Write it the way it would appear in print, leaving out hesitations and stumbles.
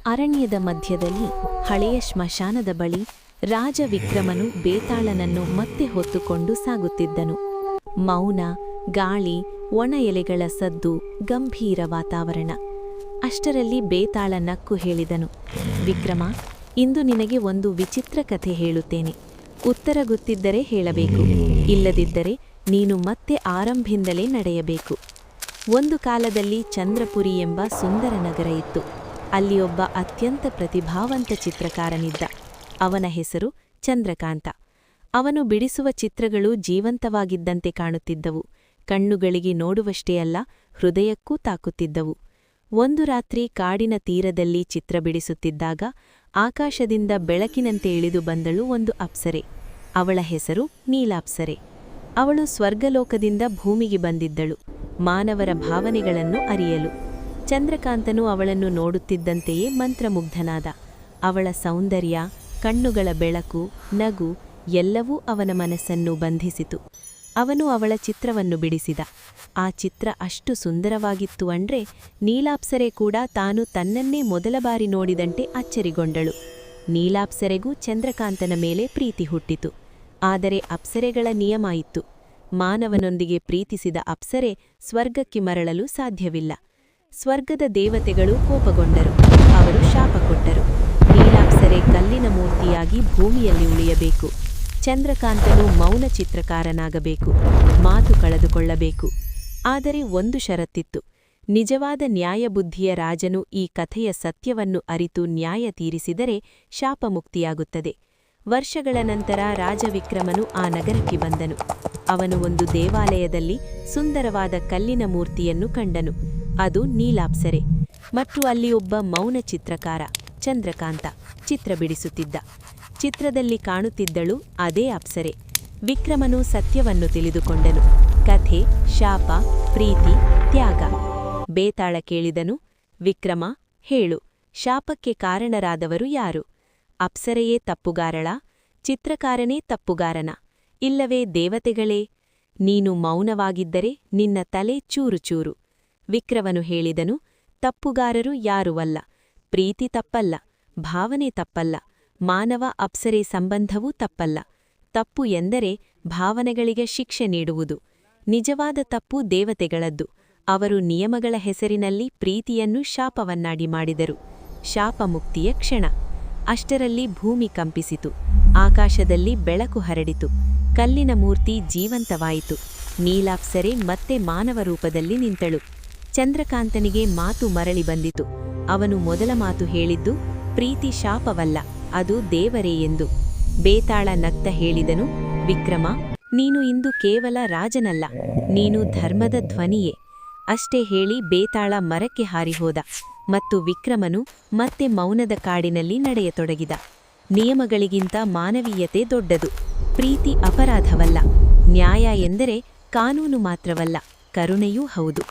ಅರಣ್ಯದ ಮಧ್ಯದಲ್ಲಿ ಹಳೆಯ ಸ್ಮಶಾನದ ಬಳಿ ರಾಜ ವಿಕ್ರಮನು ಬೇತಾಳನನ್ನು ಮತ್ತೆ ಹೊತ್ತುಕೊಂಡು ಸಾಗುತ್ತಿದ್ದನು. ಮೌನ, ಗಾಳಿ, ಒಣ ಎಲೆಗಳ ಸದ್ದು, ಗಂಭೀರ ವಾತಾವರಣ. ಅಷ್ಟರಲ್ಲಿ ಬೇತಾಳ ನಕ್ಕು ಹೇಳಿದನು, ವಿಕ್ರಮ, ಇಂದು ನಿನಗೆ ಒಂದು ವಿಚಿತ್ರ ಕಥೆ ಹೇಳುತ್ತೇನೆ. ಉತ್ತರ ಗೊತ್ತಿದ್ದರೆ ಹೇಳಬೇಕು, ಇಲ್ಲದಿದ್ದರೆ ನೀನು ಮತ್ತೆ ಆರಂಭಿಂದಲೇ ನಡೆಯಬೇಕು. ಒಂದು ಕಾಲದಲ್ಲಿ ಚಂದ್ರಪುರಿ ಎಂಬ ಸುಂದರ ನಗರ ಇತ್ತು. ಅಲ್ಲಿ ಒಬ್ಬ ಅತ್ಯಂತ ಪ್ರತಿಭಾವಂತ ಚಿತ್ರಕಾರನಿದ್ದ. ಅವನ ಹೆಸರು ಚಂದ್ರಕಾಂತ. ಅವನು ಬಿಡಿಸುವ ಚಿತ್ರಗಳು ಜೀವಂತವಾಗಿದ್ದಂತೆ ಕಾಣುತ್ತಿದ್ದವು. ಕಣ್ಣುಗಳಿಗೆ ನೋಡುವಷ್ಟೇ ಅಲ್ಲ, ಹೃದಯಕ್ಕೂ ತಾಕುತ್ತಿದ್ದವು. ಒಂದು ರಾತ್ರಿ ಕಾಡಿನ ತೀರದಲ್ಲಿ ಚಿತ್ರ ಬಿಡಿಸುತ್ತಿದ್ದಾಗ ಆಕಾಶದಿಂದ ಬೆಳಕಿನಂತೆ ಇಳಿದು ಬಂದಳು ಒಂದು ಅಪ್ಸರೆ. ಅವಳ ಹೆಸರು ನೀಲಾಪ್ಸರೆ. ಅವಳು ಸ್ವರ್ಗಲೋಕದಿಂದ ಭೂಮಿಗೆ ಬಂದಿದ್ದಳು, ಮಾನವರ ಭಾವನೆಗಳನ್ನು ಅರಿಯಲು. ಚಂದ್ರಕಾಂತನು ಅವಳನ್ನು ನೋಡುತ್ತಿದ್ದಂತೆಯೇ ಮಂತ್ರಮುಗ್ಧನಾದ. ಅವಳ ಸೌಂದರ್ಯ, ಕಣ್ಣುಗಳ ಬೆಳಕು, ನಗು ಎಲ್ಲವೂ ಅವನ ಮನಸ್ಸನ್ನು ಬಂಧಿಸಿತು. ಅವನು ಅವಳ ಚಿತ್ರವನ್ನು ಬಿಡಿಸಿದ. ಆ ಚಿತ್ರ ಅಷ್ಟು ಸುಂದರವಾಗಿತ್ತು ಅಂದ್ರೆ ನೀಲಾಪ್ಸರೆ ಕೂಡ ತಾನು ತನ್ನನ್ನೇ ಮೊದಲ ಬಾರಿ ನೋಡಿದಂತೆ ಅಚ್ಚರಿಗೊಂಡಳು. ನೀಲಾಪ್ಸರೆಗೂ ಚಂದ್ರಕಾಂತನ ಮೇಲೆ ಪ್ರೀತಿ ಹುಟ್ಟಿತು. ಆದರೆ ಅಪ್ಸರೆಗಳ ನಿಯಮ ಇತ್ತು. ಮಾನವನೊಂದಿಗೆ ಪ್ರೀತಿಸಿದ ಅಪ್ಸರೆ ಸ್ವರ್ಗಕ್ಕೆ ಮರಳಲು ಸಾಧ್ಯವಿಲ್ಲ. ಸ್ವರ್ಗದ ದೇವತೆಗಳು ಕೋಪಗೊಂಡರು. ಅವರು ಶಾಪ ಕೊಟ್ಟರು. ನೀಲಾಪ್ಸರೆ ಕಲ್ಲಿನ ಮೂರ್ತಿಯಾಗಿ ಭೂಮಿಯಲ್ಲಿ ಉಳಿಯಬೇಕು. ಚಂದ್ರಕಾಂತನು ಮೌನ ಚಿತ್ರಕಾರನಾಗಬೇಕು, ಮಾತು ಕಳೆದುಕೊಳ್ಳಬೇಕು. ಆದರೆ ಒಂದು ಷರತ್ತಿತ್ತು. ನಿಜವಾದ ನ್ಯಾಯಬುದ್ಧಿಯ ರಾಜನು ಈ ಕಥೆಯ ಸತ್ಯವನ್ನು ಅರಿತು ನ್ಯಾಯ ತೀರಿಸಿದರೆ ಶಾಪಮುಕ್ತಿಯಾಗುತ್ತದೆ. ವರ್ಷಗಳ ನಂತರ ರಾಜ ವಿಕ್ರಮನು ಆ ನಗರಕ್ಕೆ ಬಂದನು. ಅವನು ಒಂದು ದೇವಾಲಯದಲ್ಲಿ ಸುಂದರವಾದ ಕಲ್ಲಿನ ಮೂರ್ತಿಯನ್ನು ಕಂಡನು. ಅದು ನೀಲಾಪ್ಸರೆ. ಮತ್ತು ಅಲ್ಲಿ ಒಬ್ಬ ಮೌನ ಚಿತ್ರಕಾರ ಚಂದ್ರಕಾಂತ ಚಿತ್ರ ಬಿಡಿಸುತ್ತಿದ್ದ. ಚಿತ್ರದಲ್ಲಿ ಕಾಣುತ್ತಿದ್ದಳು ಅದೇ ಅಪ್ಸರೆ. ವಿಕ್ರಮನು ಸತ್ಯವನ್ನು ತಿಳಿದುಕೊಂಡನು. ಕಥೆ, ಶಾಪ, ಪ್ರೀತಿ, ತ್ಯಾಗ. ಬೇತಾಳ ಕೇಳಿದನು, ವಿಕ್ರಮ, ಹೇಳು, ಶಾಪಕ್ಕೆ ಕಾರಣರಾದವರು ಯಾರು? ಅಪ್ಸರೆಯೇ ತಪ್ಪುಗಾರಳ? ಚಿತ್ರಕಾರನೇ ತಪ್ಪುಗಾರನ? ಇಲ್ಲವೇ ದೇವತೆಗಳೇ? ನೀನು ಮೌನವಾಗಿದ್ದರೆ ನಿನ್ನ ತಲೆ ಚೂರು ಚೂರು. ವಿಕ್ರಮನು ಹೇಳಿದನು, ತಪ್ಪುಗಾರರು ಯಾರೂ ಅಲ್ಲ. ಪ್ರೀತಿ ತಪ್ಪಲ್ಲ, ಭಾವನೆ ತಪ್ಪಲ್ಲ, ಮಾನವ ಅಪ್ಸರೆ ಸಂಬಂಧವೂ ತಪ್ಪಲ್ಲ. ತಪ್ಪು ಎಂದರೆ ಭಾವನೆಗಳಿಗೆ ಶಿಕ್ಷೆ ನೀಡುವುದು. ನಿಜವಾದ ತಪ್ಪು ದೇವತೆಗಳದ್ದು. ಅವರು ನಿಯಮಗಳ ಹೆಸರಿನಲ್ಲಿ ಪ್ರೀತಿಯನ್ನು ಶಾಪವನ್ನಾಡಿ ಮಾಡಿದರು. ಶಾಪಮುಕ್ತಿಯ ಕ್ಷಣ. ಅಷ್ಟರಲ್ಲಿ ಭೂಮಿ ಕಂಪಿಸಿತು. ಆಕಾಶದಲ್ಲಿ ಬೆಳಕು ಹರಡಿತು. ಕಲ್ಲಿನ ಮೂರ್ತಿ ಜೀವಂತವಾಯಿತು. ನೀಲಾಪ್ಸರೆ ಮತ್ತೆ ಮಾನವ ರೂಪದಲ್ಲಿ ನಿಂತಳು. ಚಂದ್ರಕಾಂತನಿಗೆ ಮಾತು ಮರಳಿ ಬಂದಿತು. ಅವನು ಮೊದಲ ಮಾತು ಹೇಳಿದ್ದು, ಪ್ರೀತಿ ಶಾಪವಲ್ಲ, ಅದು ದೇವರೇ ಎಂದು. ಬೇತಾಳ ನಗ್ತ ಹೇಳಿದನು, ವಿಕ್ರಮ, ನೀನು ಇಂದು ಕೇವಲ ರಾಜನಲ್ಲ, ನೀನು ಧರ್ಮದ ಧ್ವನಿಯೇ. ಅಷ್ಟೇ ಹೇಳಿ ಬೇತಾಳ ಮರಕ್ಕೆ ಹಾರಿಹೋದ. ಮತ್ತು ವಿಕ್ರಮನು ಮತ್ತೆ ಮೌನದ ಕಾಡಿನಲ್ಲಿ ನಡೆಯತೊಡಗಿದ. ನಿಯಮಗಳಿಗಿಂತ ಮಾನವೀಯತೆ ದೊಡ್ಡದು. ಪ್ರೀತಿ ಅಪರಾಧವಲ್ಲ. ನ್ಯಾಯ ಎಂದರೆ ಕಾನೂನು ಮಾತ್ರವಲ್ಲ, ಕರುಣೆಯೂ ಹೌದು.